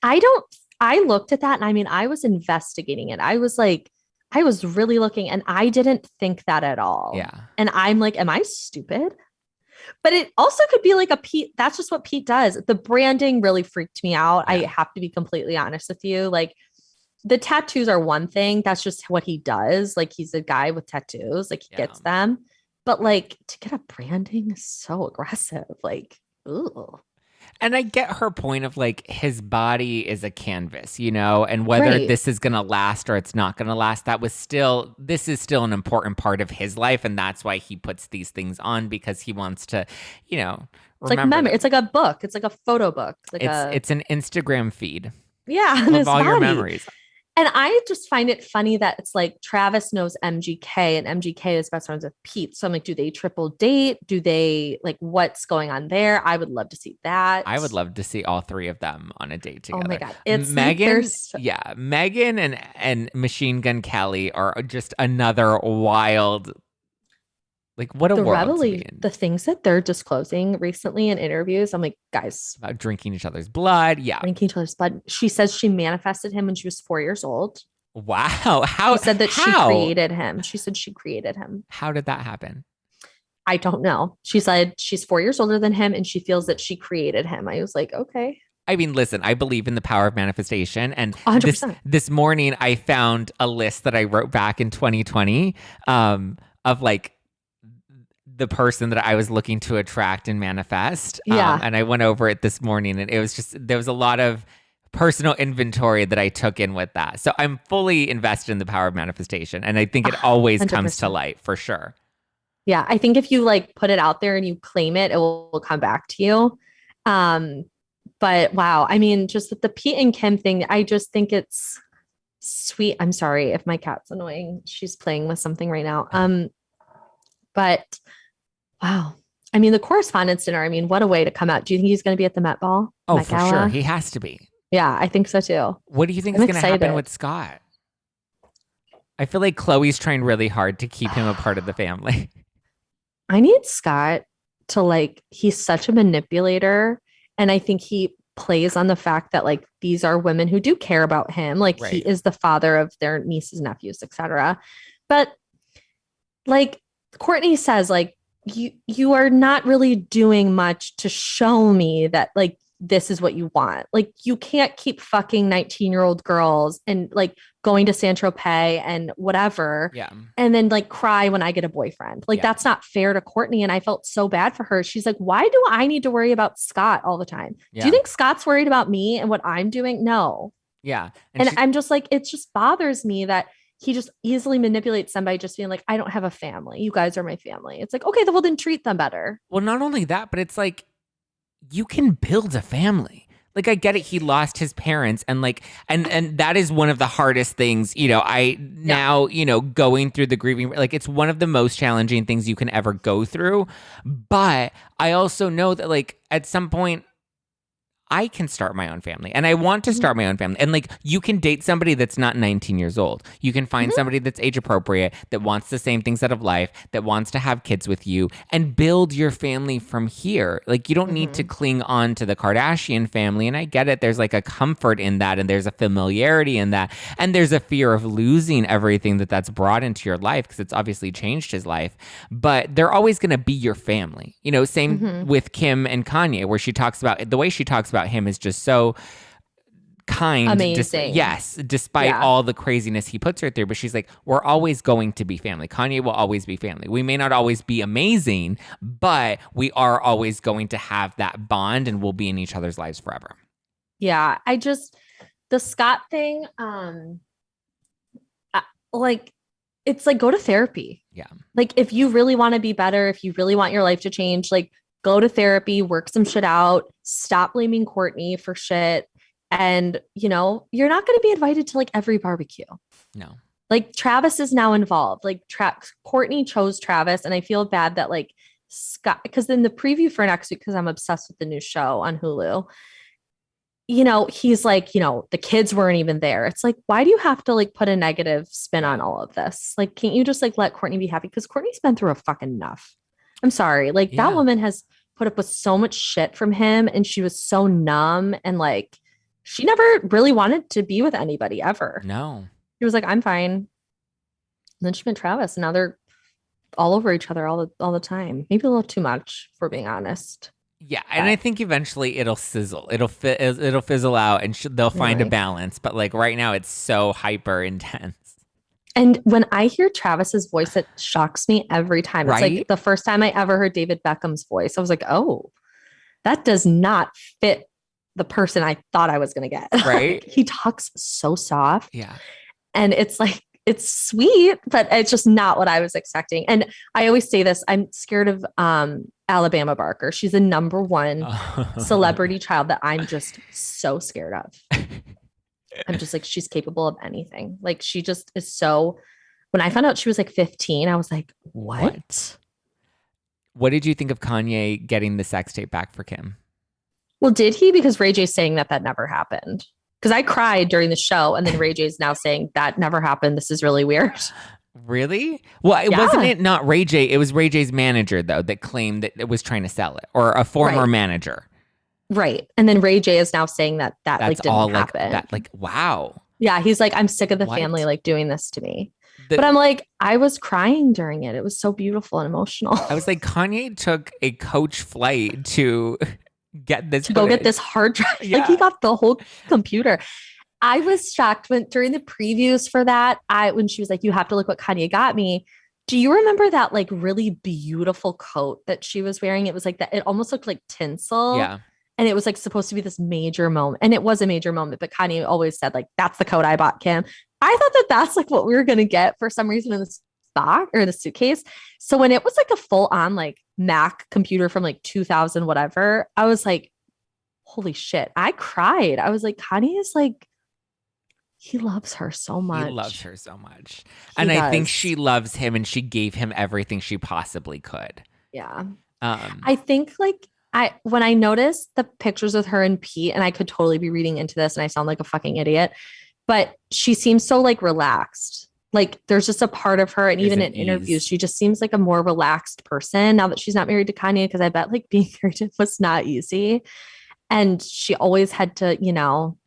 I looked at that and I mean, I was investigating it. I was like, I was really looking and I didn't think that at all. Yeah. And I'm like, am I stupid? But it also could be like a Pete. That's just what Pete does. The branding really freaked me out. Yeah. I have to be completely honest with you. Like the tattoos are one thing. That's just what he does. Like he's a guy with tattoos. Like he gets them. But like to get a branding is so aggressive. Like, ooh. And I get her point of like his body is a canvas, you know, and whether this is going to last or it's not going to last, this is still an important part of his life. And that's why he puts these things on, because he wants to, you know, it's like memory. It's like a book. It's like a photo book. It's an Instagram feed. Yeah, in his all body. your memories. And I just find it funny that it's like Travis knows MGK and MGK is best friends with Pete. So I'm like, do they triple date? Do they like what's going on there? I would love to see that. I would love to see all three of them on a date together. Oh my God. It's Megan, like Megan and Machine Gun Kelly are just another wild, like what a world to be in. The things that they're disclosing recently in interviews, I'm like, guys. About drinking each other's blood. Yeah. Drinking each other's blood. She says she manifested him when she was 4 years old. Wow. How? She said that she created him. She said she created him. How did that happen? I don't know. She said she's 4 years older than him and she feels that she created him. I was like, okay. I mean, listen, I believe in the power of manifestation. And 100%. This morning, I found a list that I wrote back in 2020 of like the person that I was looking to attract and manifest. Yeah. And I went over it this morning and it was just, there was a lot of personal inventory that I took in with that. So I'm fully invested in the power of manifestation. And I think it always 100%. Comes to light for sure. Yeah. I think if you like put it out there and you claim it, it will come back to you. But wow. I mean, just with the Pete and Kim thing, I just think it's sweet. I'm sorry if my cat's annoying. She's playing with something right now. But wow. I mean, the correspondence dinner, I mean, what a way to come out. Do you think he's going to be at the Met Ball? Oh, Met for Gala? Sure. He has to be. Yeah, I think so too. What do you think is going to happen with Scott? I feel like Chloe's trying really hard to keep him a part of the family. I need Scott to like, he's such a manipulator. And I think he plays on the fact that like, these are women who do care about him. Like right. He is the father of their nieces, nephews, etc. But like Courtney says, like, you are not really doing much to show me that like this is what you want. Like you can't keep fucking 19-year-old girls and like going to Saint-Tropez and whatever. Yeah. And then like cry when I get a boyfriend. Like that's not fair to Courtney. And I felt so bad for her. She's like, why do I need to worry about Scott all the time? Yeah. Do you think Scott's worried about me and what I'm doing? No. Yeah. And I'm just like, it just bothers me that he just easily manipulates somebody just being like, I don't have a family. You guys are my family. It's like, okay, well then treat them better. Well, not only that, but it's like, you can build a family. Like, I get it. He lost his parents and like, and that is one of the hardest things, you know, now, you know, going through the grieving, like it's one of the most challenging things you can ever go through. But I also know that like at some point, I can start my own family and I want to start my own family. And like, you can date somebody that's not 19 years old. You can find somebody that's age appropriate, that wants the same things out of life, that wants to have kids with you and build your family from here. Like you don't need to cling on to the Kardashian family. And I get it. There's like a comfort in that. And there's a familiarity in that. And there's a fear of losing everything that's brought into your life because it's obviously changed his life. But they're always going to be your family. You know, same with Kim and Kanye, where she talks about the way she talks about him is just so kind. Amazing. Despite all the craziness he puts her through. But she's like, we're always going to be family. Kanye will always be family. We may not always be amazing, but we are always going to have that bond and we'll be in each other's lives forever. Yeah. The Scott thing, like, it's like, go to therapy. Yeah. Like, if you really want to be better, if you really want your life to change, like, go to therapy, work some shit out, stop blaming Courtney for shit. And, you know, you're not going to be invited to like every barbecue. No. Like Travis is now involved. Like Courtney chose Travis. And I feel bad that like Scott, because in the preview for next week, because I'm obsessed with the new show on Hulu, you know, he's like, you know, the kids weren't even there. It's like, why do you have to like put a negative spin on all of this? Like, can't you just like let Courtney be happy? Because Courtney's been through a fucking enough. I'm sorry. Like that woman has put up with so much shit from him and she was so numb and like, she never really wanted to be with anybody ever. No. She was like, I'm fine. And then she met Travis and now they're all over each other all the time. Maybe a little too much, if we're being honest. Yeah. And I think eventually it'll sizzle. It'll fizzle out and they'll find a balance. But like right now it's so hyper intense. And when I hear Travis's voice, it shocks me every time. It's like the first time I ever heard David Beckham's voice, I was like, oh, that does not fit the person I thought I was going to get. Right. He talks so soft. Yeah. And it's like, it's sweet, but it's just not what I was expecting. And I always say this, I'm scared of Alabama Barker. She's the #1 celebrity child that I'm just so scared of. I'm just like, she's capable of anything. Like she just is so, when I found out she was like 15, I was like, what? What did you think of Kanye getting the sex tape back for Kim? Well, did he? Because Ray J's saying that never happened. Because I cried during the show, and then Ray J's now saying that never happened. This is really weird. Really? Well, it Yeah. wasn't it not Ray J. It was Ray J's manager, though, that claimed that it was trying to sell it, or a former manager. Right. And then Ray J is now saying that That's like didn't all happen. Wow. Yeah. He's like, I'm sick of the family like doing this to me. But I'm like, I was crying during it. It was so beautiful and emotional. I was like, Kanye took a coach flight to get this go get this hard drive. Yeah. Like he got the whole computer. I was shocked when during the previews for that, when she was like, you have to look what Kanye got me. Do you remember that like really beautiful coat that she was wearing? It was like that. It almost looked like tinsel. Yeah. And it was like supposed to be this major moment. And it was a major moment, but Kanye always said like, that's the coat I bought Kim. I thought that that's like what we were going to get for some reason in the stock or the suitcase. So when it was like a full on like Mac computer from like 2000, whatever, I was like, holy shit. I cried. I was like, Kanye is like, he loves her so much. He loves her so much. And I think she loves him and she gave him everything she possibly could. Yeah. I think like when I noticed the pictures with her and Pete, and I could totally be reading into this and I sound like a fucking idiot, but she seems so like relaxed. Like there's just a part of her, and even in interviews, she just seems like a more relaxed person now that she's not married to Kanye, because I bet like being married to him was not easy. And she always had to, you know,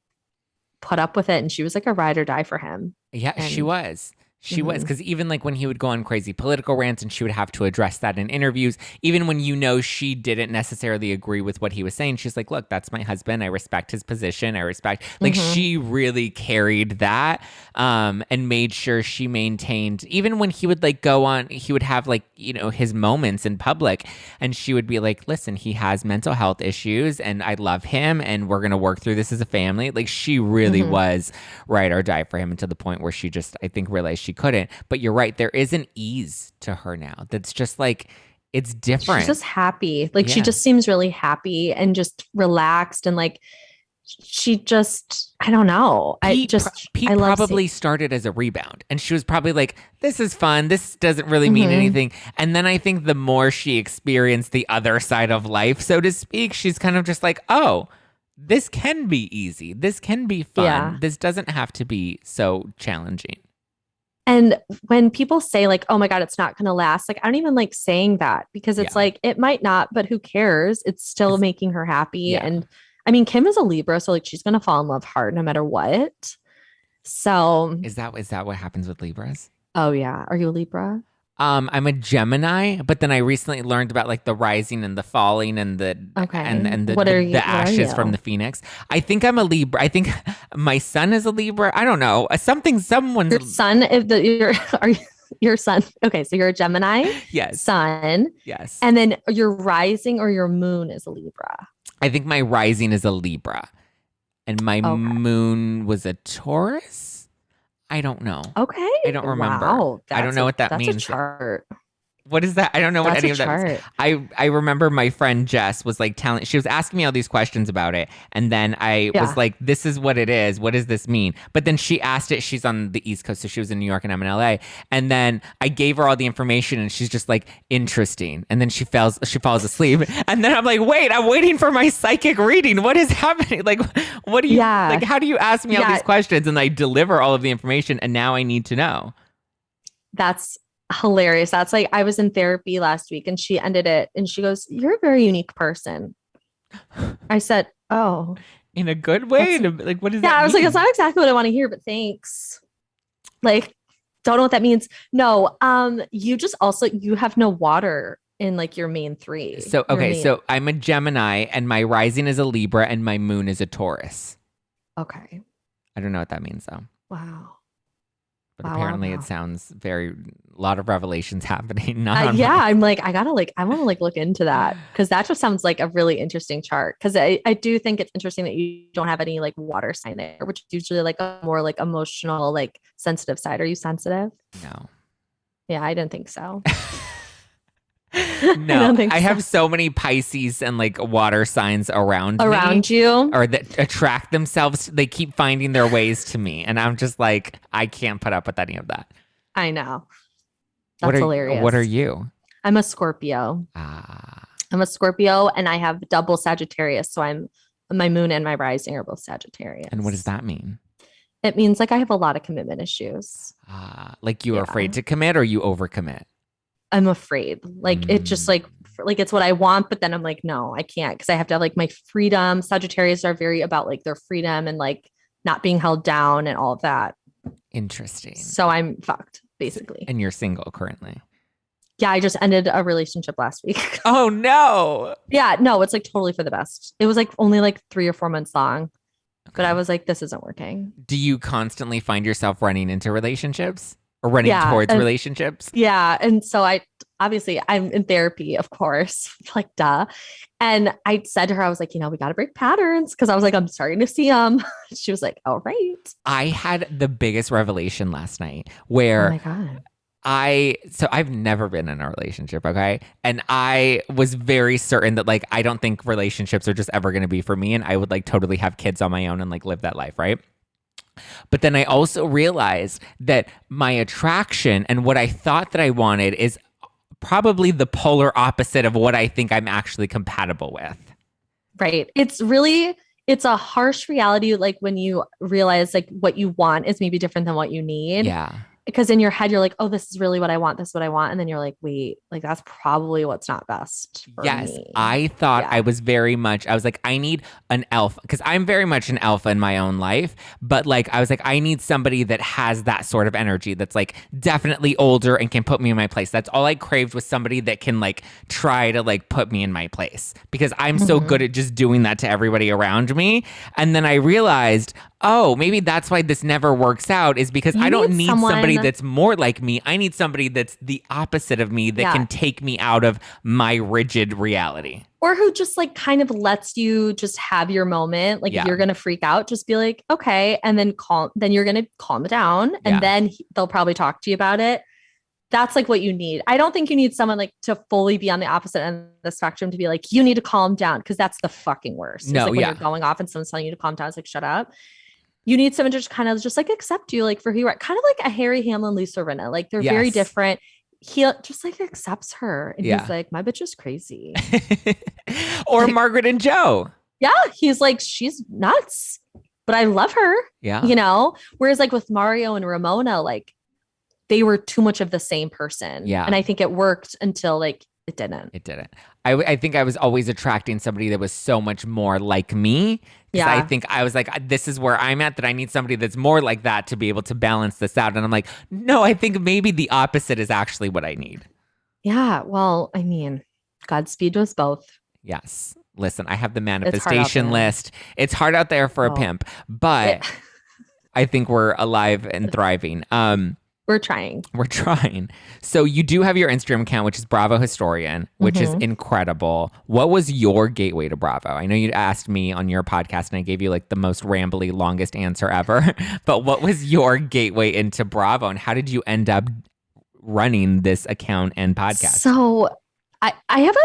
put up with it. And she was like a ride or die for him. Yeah, she was. She was, because even like when he would go on crazy political rants and she would have to address that in interviews, even when you know she didn't necessarily agree with what he was saying, she's like, look, that's my husband. I respect his position. I respect, like she really carried that and made sure she maintained, even when he would like go on, he would have like, you know, his moments in public and she would be like, listen, he has mental health issues and I love him and we're going to work through this as a family. Like she really was ride or die for him, to the point where she just, I think, realized she couldn't. But you're right, there is an ease to her now that's just like, it's different. She's just happy. Like she just seems really happy and just relaxed, and like she just, I don't know. Pete probably started as a rebound, and she was probably like, this is fun, this doesn't really mean anything. And then I think the more she experienced the other side of life, so to speak, she's kind of just like, oh, this can be easy, this can be fun, this doesn't have to be so challenging. And when people say like, oh my God, it's not going to last, like, I don't even like saying that, because it's like, it might not, but who cares? It's still making her happy. Yeah. And I mean, Kim is a Libra, so like she's going to fall in love hard no matter what. So is that what happens with Libras? Oh yeah. Are you a Libra? I'm a Gemini, but then I recently learned about like the rising and the falling and the and the ashes from the phoenix. I think I'm a Libra. I think my son is a Libra. I don't know. Someone's your son. Your son. Okay, so you're a Gemini. Yes. Sun. Yes. And then your rising or your moon is a Libra. I think my rising is a Libra, and my moon was a Taurus. I don't know. Okay. I don't remember. Wow, I don't know what that means. That's a chart. What is that? I don't know what any of that means. I remember my friend Jess was like she was asking me all these questions about it. And then I was like, this is what it is. What does this mean? But then she asked it. She's on the East Coast, so she was in New York and I'm in LA. And then I gave her all the information and she's just like, interesting. And then she falls asleep. And then I'm like, wait, I'm waiting for my psychic reading. What is happening? Like, what do you, like, how do you ask me all these questions? And I deliver all of the information and now I need to know. That's hilarious. That's like, I was in therapy last week and she ended it and she goes, you're a very unique person. I said, oh, in a good way. Like, what is that? Yeah, I was like, it's not exactly what I want to hear, but thanks. Like, don't know what that means. No, you have no water in like your main three. So, okay. So I'm a Gemini and my rising is a Libra and my moon is a Taurus. Okay. I don't know what that means though. Wow. But apparently it sounds a lot of revelations happening. I'm like, I want to like look into that, because that just sounds like a really interesting chart. Because I do think it's interesting that you don't have any like water sign there, which is usually like a more like emotional, like sensitive side. Are you sensitive? No. Yeah, I didn't think so. No, I have so many Pisces and like water signs around me, you, or that attract themselves. They keep finding their ways to me, and I'm just like, I can't put up with any of that. I know. That's hilarious. What are you? I'm a Scorpio. I'm a Scorpio, and I have double Sagittarius. So my moon and my rising are both Sagittarius. And what does that mean? It means like I have a lot of commitment issues. Like you are afraid to commit, or you overcommit? I'm afraid. Like it just like it's what I want, but then I'm like, no, I can't, because I have to have like my freedom. Sagittarius are very about like their freedom and like not being held down and all of that. Interesting. So I'm fucked, basically. And you're single currently? Yeah, I just ended a relationship last week. Oh no. Yeah, no, it's like totally for the best. It was like only like 3 or 4 months long. But I was like, this isn't working. Do you constantly find yourself running into relationships or running towards relationships? Yeah. And so I'm in therapy, of course, like duh. And I said to her, I was like, we got to break patterns, because I was like, I'm starting to see them. She was like, all right. I had the biggest revelation last night where oh my God. I've never been in a relationship, okay? And I was very certain that like I don't think relationships are just ever going to be for me, and I would like totally have kids on my own and like live that life, right? But then I also realized that my attraction and what I thought that I wanted is probably the polar opposite of what I think I'm actually compatible with. Right. It's a harsh reality, like when you realize like what you want is maybe different than what you need. Yeah. Because in your head, you're like, oh, this is really what I want. This is what I want. And then you're like, wait, like that's probably what's not best for me. I thought I was like, I need an alpha, because I'm very much an alpha in my own life. But like, I was like, I need somebody that has that sort of energy, that's like definitely older and can put me in my place. That's all I craved, was somebody that can like try to like put me in my place, because I'm so good at just doing that to everybody around me. And then I realized, oh, maybe that's why this never works out, is because I don't need somebody that's more like me. I need somebody that's the opposite of me, that can take me out of my rigid reality. Or who just like kind of lets you just have your moment. Like if you're going to freak out, just be like, okay. And then you're going to calm down, and then they'll probably talk to you about it. That's like what you need. I don't think you need someone like to fully be on the opposite end of the spectrum to be like, you need to calm down, because that's the fucking worst. No, it's like when you're going off and someone's telling you to calm down, it's like, shut up. You need someone to just kind of just like accept you like for who you are. Kind of like a Harry Hamlin, Lisa Rinna. Like they're very different. He just like accepts her, and he's like, my bitch is crazy. Or like, Margaret and Joe. Yeah. He's like, she's nuts, but I love her. Yeah. Whereas like with Mario and Ramona, like they were too much of the same person. Yeah. And I think it worked until like it didn't. I think I was always attracting somebody that was so much more like me. Yeah. I think I was like, this is where I'm at, that I need somebody that's more like that to be able to balance this out. And I'm like, no, I think maybe the opposite is actually what I need. Yeah. Well, I mean, Godspeed to us both. Yes. Listen, I have the manifestation list. It's hard out there for a pimp, but I think we're alive and thriving. We're trying. So you do have your Instagram account, which is Bravo Historian, which is incredible. What was your gateway to Bravo? I know you asked me on your podcast, and I gave you like the most rambly, longest answer ever. But what was your gateway into Bravo, and how did you end up running this account and podcast? So I have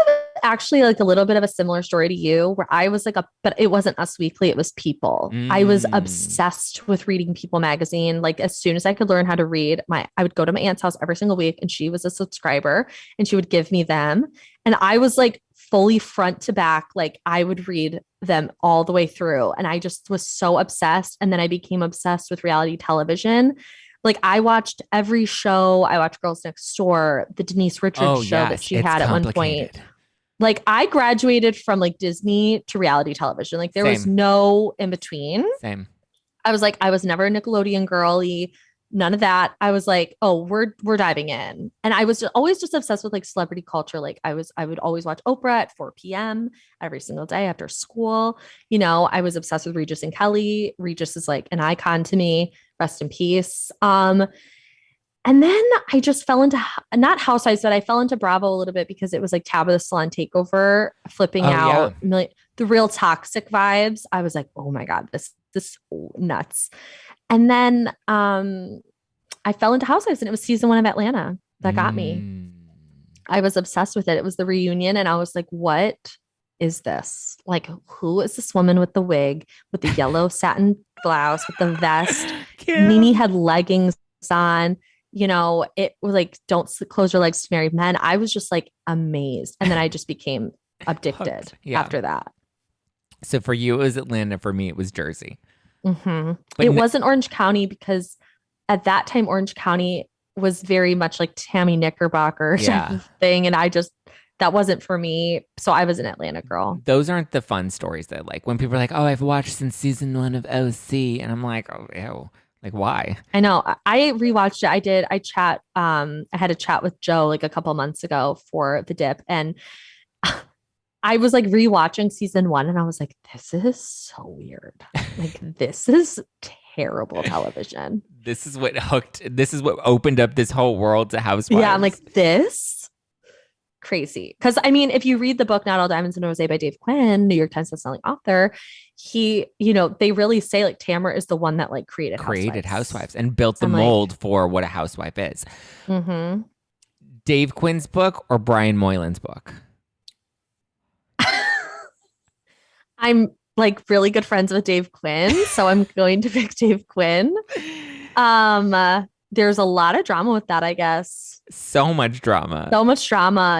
actually like a little bit of a similar story to you, where I was like but it wasn't Us Weekly, it was People. I was obsessed with reading People magazine. Like as soon as I could learn how to read, I would go to my aunt's house every single week, and she was a subscriber, and she would give me them. And I was like fully front to back. Like I would read them all the way through. And I just was so obsessed. And then I became obsessed with reality television. Like I watched every show. I watched Girls Next Door, the Denise Richards show that she had at one point. Like I graduated from like Disney to reality television. Like there was no in between. Same. I was like, I was never a Nickelodeon girly, none of that. I was like, oh, we're diving in. And I was always just obsessed with like celebrity culture. Like I would always watch Oprah at 4 p.m. every single day after school. I was obsessed with Regis and Kelly. Regis is like an icon to me. Rest in peace. And then I just fell into not Housewives, but I fell into Bravo a little bit because it was like Tabitha Salon takeover, flipping out the real toxic vibes. I was like, oh my God, this nuts. And then I fell into Housewives, and it was season 1 of Atlanta that got me. I was obsessed with it. It was the reunion, and I was like, what is this? Like, who is this woman with the wig, with the yellow satin blouse, with the vest? Nene had leggings on. You know, it was like, don't close your legs to married men. I was just like amazed. And then I just became addicted after that. So for you, it was Atlanta. For me, it was Jersey. Mm-hmm. It wasn't Orange County because at that time, Orange County was very much like Tammy Knickerbocker type of thing. And that wasn't for me. So I was an Atlanta girl. Those aren't the fun stories that like when people are like, oh, I've watched since season 1 of OC. And I'm like, oh, ew. Like, why? I know. I rewatched it. I did. I had a chat with Joe like a couple months ago for the dip. And I was like rewatching season 1 and I was like, this is so weird. Like, this is terrible television. This is what opened up this whole world to Housewives. Yeah, I'm like, this crazy. Because I mean, if you read the book Not All Diamonds and Rose by Dave Quinn, New York Times bestselling author, they really say like Tamara is the one that like created Housewives and built the mold for what a housewife is. Mm-hmm. Dave Quinn's book or Brian Moylan's book? I'm like really good friends with Dave Quinn, so I'm going to pick Dave Quinn. There's a lot of drama with that, I guess. So much drama.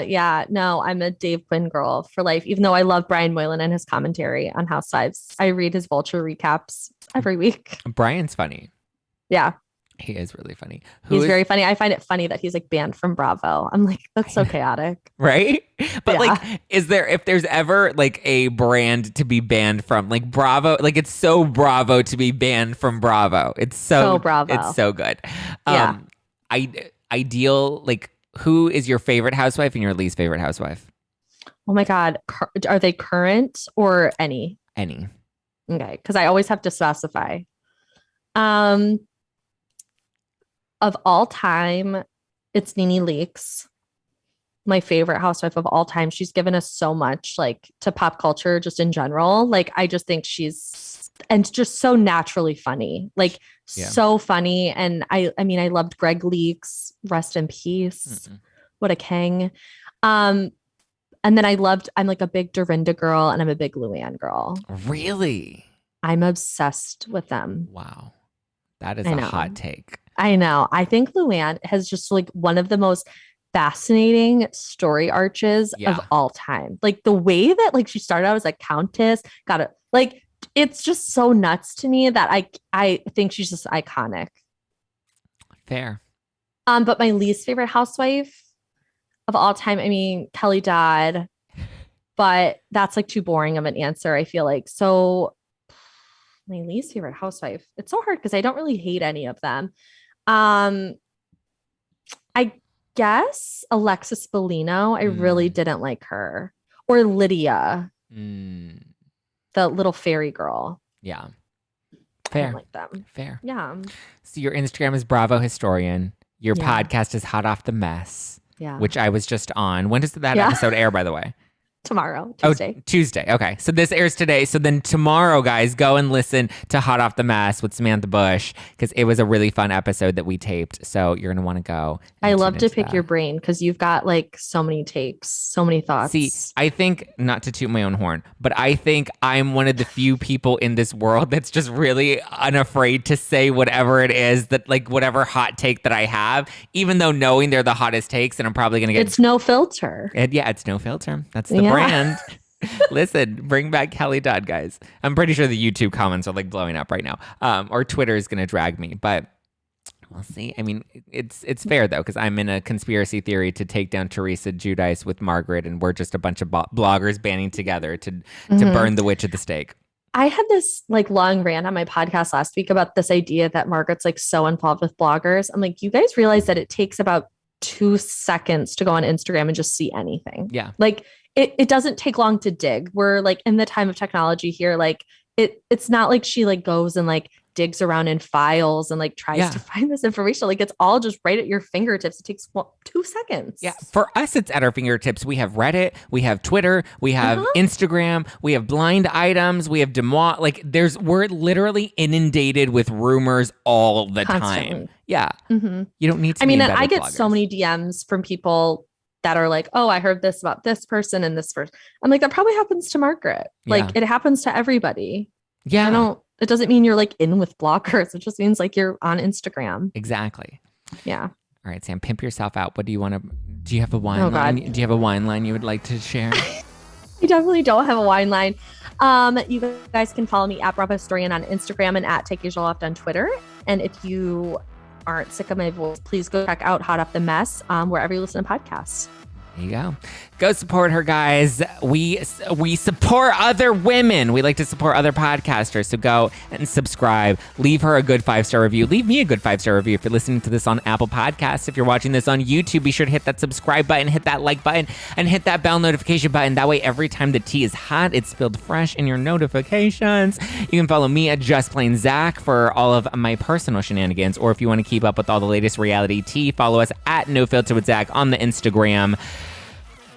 Yeah. No, I'm a Dave Quinn girl for life, even though I love Brian Moylan and his commentary on Housewives. I read his Vulture recaps every week. Brian's funny. Yeah. He is really funny. He's very funny. I find it funny that he's like banned from Bravo. I'm like, that's so chaotic. Right? But like, if there's ever like a brand to be banned from, like Bravo, like it's so Bravo to be banned from Bravo. It's so Bravo. It's so good. Yeah. Ideal, like who is your favorite housewife and your least favorite housewife? Oh my God. Are they current or any? Any. Okay. Because I always have to specify. Of all time, it's Nene Leakes, my favorite housewife of all time. She's given us so much, like to pop culture, just in general. Like I just think she's just so naturally funny, like so funny. And I mean, I loved Greg Leakes. Rest in peace. Mm-mm. What a king. And then I'm like a big Dorinda girl, and I'm a big Luann girl. Really? I'm obsessed with them. Wow, that is a hot take. I know. I think Luann has just like one of the most fascinating story arches of all time. Like the way that like she started out as a countess, got it. Like it's just so nuts to me that I think she's just iconic. Fair. But my least favorite housewife of all time, I mean, Kelly Dodd, but that's like too boring of an answer, I feel like. So my least favorite housewife, it's so hard because I don't really hate any of them. I guess Alexis Bellino. I really didn't like her. Or Lydia, the little fairy girl. Yeah. Fair. I don't like them. Fair. Yeah. So your Instagram is Bravo Historian. Your podcast is Hot Off the Mess. Yeah. Which I was just on. When does that episode air, by the way? Tomorrow, Tuesday. Oh, Tuesday. Okay. So this airs today. So then tomorrow, guys, go and listen to Hot Off the Mess with Samantha Bush because it was a really fun episode that we taped. So you're going to want to go. I love to pick your brain because you've got like so many takes, so many thoughts. See, I think, not to toot my own horn, but I think I'm one of the few people in this world that's just really unafraid to say whatever it is that like whatever hot take that I have, even though knowing they're the hottest takes and I'm probably going to get. It's no filter. It's no filter. That's the brand. Listen, bring back Kelly Dodd, guys. I'm pretty sure the YouTube comments are like blowing up right now. Or Twitter is going to drag me, but we'll see. I mean, it's fair though, because I'm in a conspiracy theory to take down Teresa Giudice with Margaret, and we're just a bunch of bloggers banding together to burn the witch at the stake. I had this like long rant on my podcast last week about this idea that Margaret's like so involved with bloggers. I'm like, you guys realize that it takes about 2 seconds to go on Instagram and just see anything. Yeah. Like it doesn't take long to dig. We're like in the time of technology here. Like it's not like she like goes and like digs around in files and like tries to find this information. Like it's all just right at your fingertips. It takes 2 seconds. Yeah. For us, it's at our fingertips. We have Reddit, we have Twitter, we have Instagram, we have blind items, we have Demoted. Like we're literally inundated with rumors all the time. Yeah. Mm-hmm. You don't need to. I mean, and I get so many DMs from people that are like, oh, I heard this about this person and this person. I'm like, that probably happens to Margaret. Like it happens to everybody. Yeah. It doesn't mean you're like in with blockers. It just means like you're on Instagram. Exactly. Yeah. All right, Sam, pimp yourself out. What do you want to, do you have a wine line? Do you have a wine line you would like to share? I definitely don't have a wine line. You guys can follow me at Bravo Historian on Instagram and at Take Asia Left on Twitter. And if you aren't sick of my voice, please go check out Hot Up the Mess wherever you listen to podcasts. There you go. Go support her, guys. We support other women. We like to support other podcasters. So go and subscribe. Leave her a good 5-star review. Leave me a good 5-star review if you're listening to this on Apple Podcasts. If you're watching this on YouTube, be sure to hit that subscribe button, hit that like button, and hit that bell notification button. That way, every time the tea is hot, it's spilled fresh in your notifications. You can follow me at Just Plain Zack for all of my personal shenanigans. Or if you want to keep up with all the latest reality tea, follow us at No Filter with Zack on the Instagram.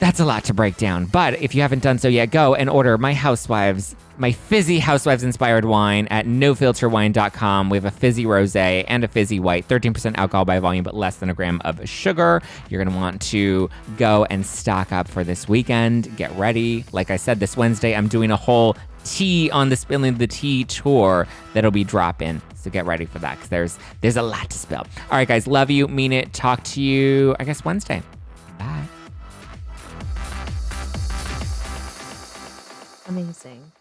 That's a lot to break down, but if you haven't done so yet, go and order my fizzy Housewives-inspired wine at nofilterwine.com. We have a fizzy rosé and a fizzy white, 13% alcohol by volume, but less than a gram of sugar. You're going to want to go and stock up for this weekend. Get ready. Like I said, this Wednesday, I'm doing a whole tea on the Spilling the Tea tour that'll be dropping. So get ready for that because there's a lot to spill. All right, guys, love you, mean it. Talk to you, I guess, Wednesday. Bye. Amazing.